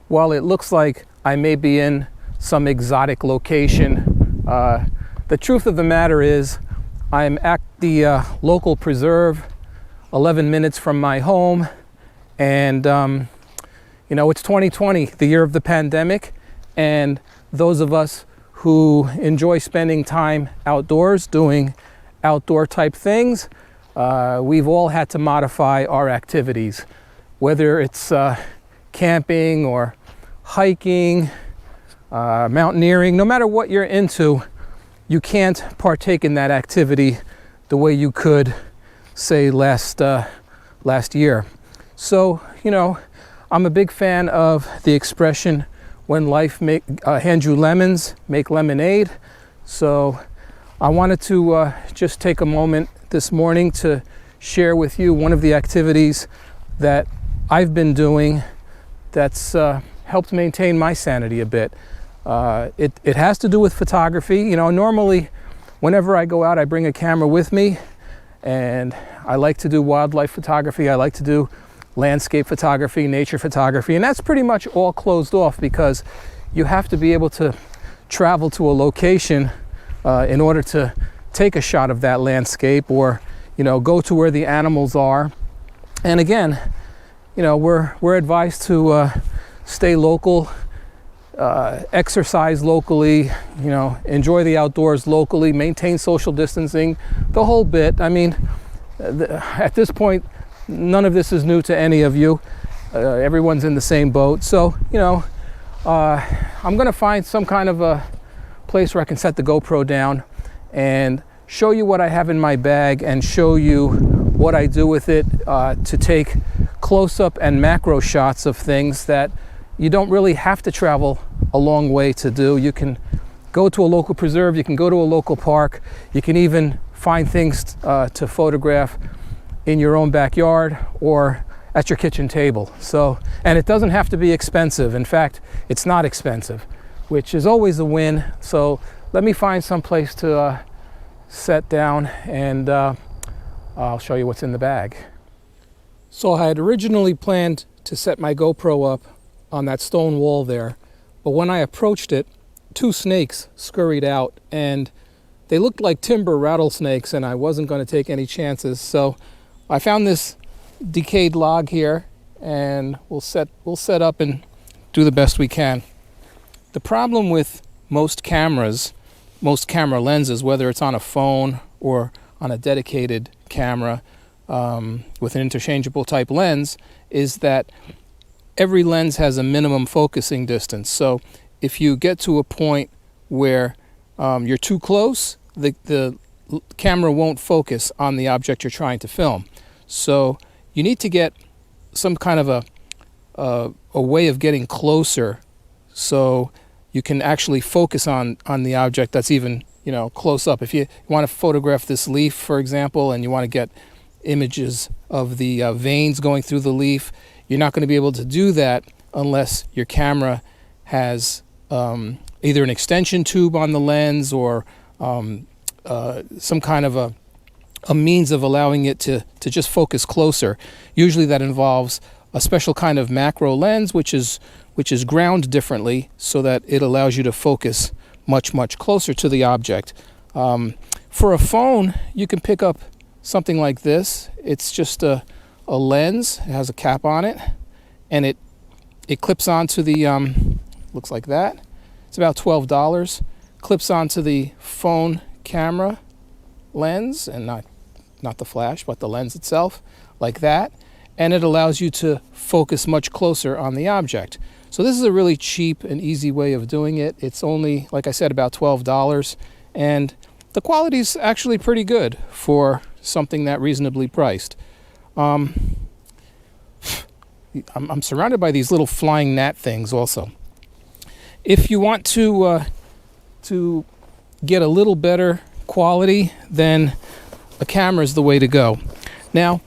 while it looks like I may be in some exotic location, the truth of the matter is I'm at the local preserve 11 minutes from my home, and it's 2020, the year of the pandemic, and those of us who enjoy spending time outdoors doing outdoor type things, we've all had to modify our activities, whether it's camping or hiking, mountaineering. No matter what you're into, you can't partake in that activity the way you could, say, last year. So, I'm a big fan of the expression, when life hands you lemons, make lemonade. So I wanted to just take a moment this morning to share with you one of the activities that I've been doing that's helped maintain my sanity a bit. It has to do with photography. Normally whenever I go out, I bring a camera with me, and I like to do wildlife photography. I like to do landscape photography, nature photography, and that's pretty much all closed off because you have to be able to travel to a location in order to take a shot of that landscape, or go to where the animals are. And again, we're advised to stay local, exercise locally, enjoy the outdoors locally, maintain social distancing, the whole bit. I mean, at this point, none of this is new to any of you. Everyone's in the same boat. So, I'm going to find some kind of a place where I can set the GoPro down and show you what I have in my bag and show you what I do with it to take close-up and macro shots of things that you don't really have to travel a long way to do. You can go to a local preserve, you can go to a local park, you can even find things to photograph in your own backyard or at your kitchen table. So, and it doesn't have to be expensive. In fact, it's not expensive, which is always a win. So let me find some place to set down, and I'll show you what's in the bag. So I had originally planned to set my GoPro up on that stone wall there, but when I approached it, 2 snakes scurried out, and they looked like timber rattlesnakes, and I wasn't going to take any chances. So I found this decayed log here, and we'll set up and do the best we can. The problem with most camera lenses, whether it's on a phone or on a dedicated camera with an interchangeable type lens, is that every lens has a minimum focusing distance. So if you get to a point where you're too close, the camera won't focus on the object you're trying to film. So you need to get some kind of a way of getting closer so you can actually focus on the object that's even close up. If you want to photograph this leaf, for example, and you want to get images of the veins going through the leaf, you're not going to be able to do that unless your camera has either an extension tube on the lens or some kind of a means of allowing it to just focus closer. Usually that involves a special kind of macro lens, which is ground differently so that it allows you to focus much, much closer to the object. For a phone, you can pick up something like this. It's just a lens. It has a cap on it, and it clips onto the, looks like that. It's about $12. Clips onto the phone camera lens, and not the flash, but the lens itself, like that. And it allows you to focus much closer on the object. So this is a really cheap and easy way of doing it. It's only, like I said, about $12, and the quality is actually pretty good for something that reasonably priced. I'm surrounded by these little flying gnat things also. If you want to get a little better quality, then a camera is the way to go. Now,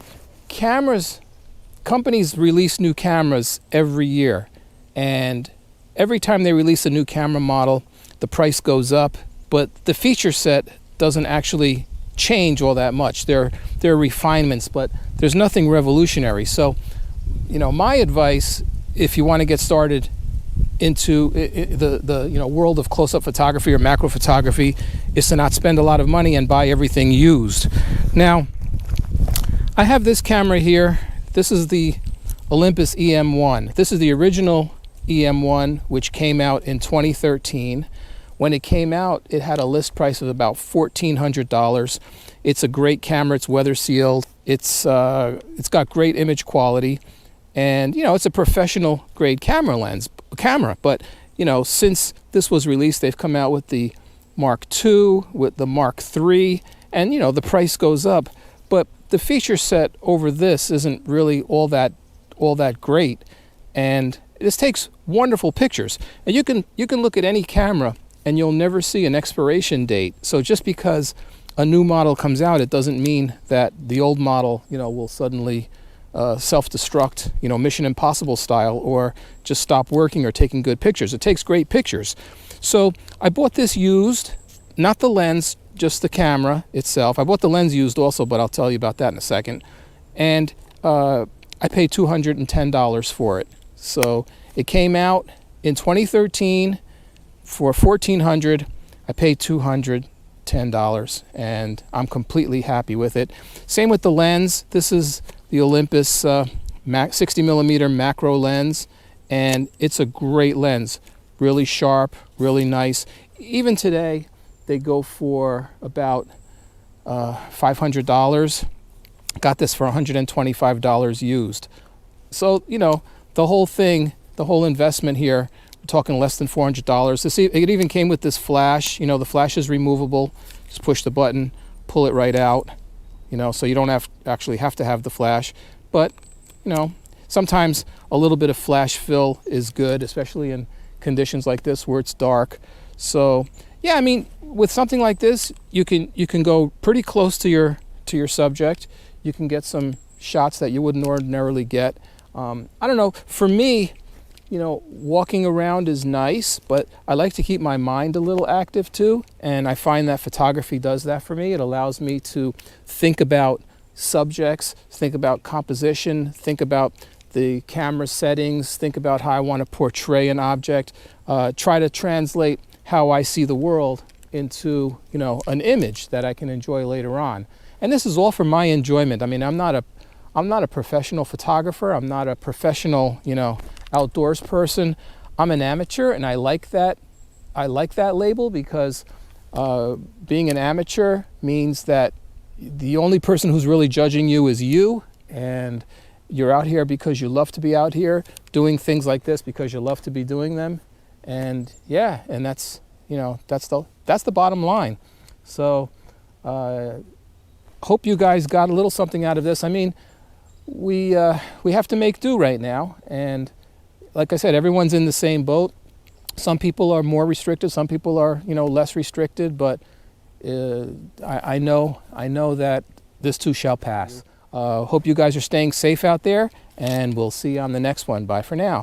companies release new cameras every year, and every time they release a new camera model, the price goes up, but the feature set doesn't actually change all that much. There are refinements, but there's nothing revolutionary. So, my advice, if you want to get started into the world of close-up photography or macro photography is to not spend a lot of money and buy everything used. Now, I have this camera here. This is the Olympus EM1. This is the original EM1, which came out in 2013. When it came out, it had a list price of about $1,400. It's a great camera. It's weather sealed. It's got great image quality, and it's a professional grade camera. But since this was released, they've come out with the Mark II, with the Mark III, and the price goes up. But the feature set over this isn't really all that great, and this takes wonderful pictures. And you can look at any camera and you'll never see an expiration date. So just because a new model comes out, it doesn't mean that the old model, will suddenly self-destruct, Mission Impossible style, or just stop working or taking good pictures. It takes great pictures. So I bought this used, not the lens, just the camera itself. I bought the lens used also, but I'll tell you about that in a second. And I paid $210 for it. So it came out in 2013 for $1,400. I paid $210, and I'm completely happy with it. Same with the lens. This is the Olympus 60mm macro lens, and it's a great lens. Really sharp, really nice. Even today, they go for about $500. Got this for $125 used. So, the whole thing, the whole investment here, we're talking less than $400. It even came with this flash. The flash is removable. Just push the button, pull it right out. So you don't actually have to have the flash. But, sometimes a little bit of flash fill is good, especially in conditions like this where it's dark. So, yeah, I mean, with something like this, you can go pretty close to your subject. You can get some shots that you wouldn't ordinarily get. I don't know. For me, walking around is nice, but I like to keep my mind a little active too. And I find that photography does that for me. It allows me to think about subjects, think about composition, think about the camera settings, think about how I want to portray an object, try to translate how I see the world into, an image that I can enjoy later on. And this is all for my enjoyment. I mean, I'm not a professional photographer. I'm not a professional, outdoors person. I'm an amateur, and I like that. I like that label because being an amateur means that the only person who's really judging you is you, and you're out here because you love to be out here doing things like this because you love to be doing them. And yeah, and that's the bottom line. So hope you guys got a little something out of this. I mean, we have to make do right now, and like I said, everyone's in the same boat. Some people are more restricted, some people are less restricted, but I know that this too shall pass. Hope you guys are staying safe out there, and we'll see you on the next one. Bye for now.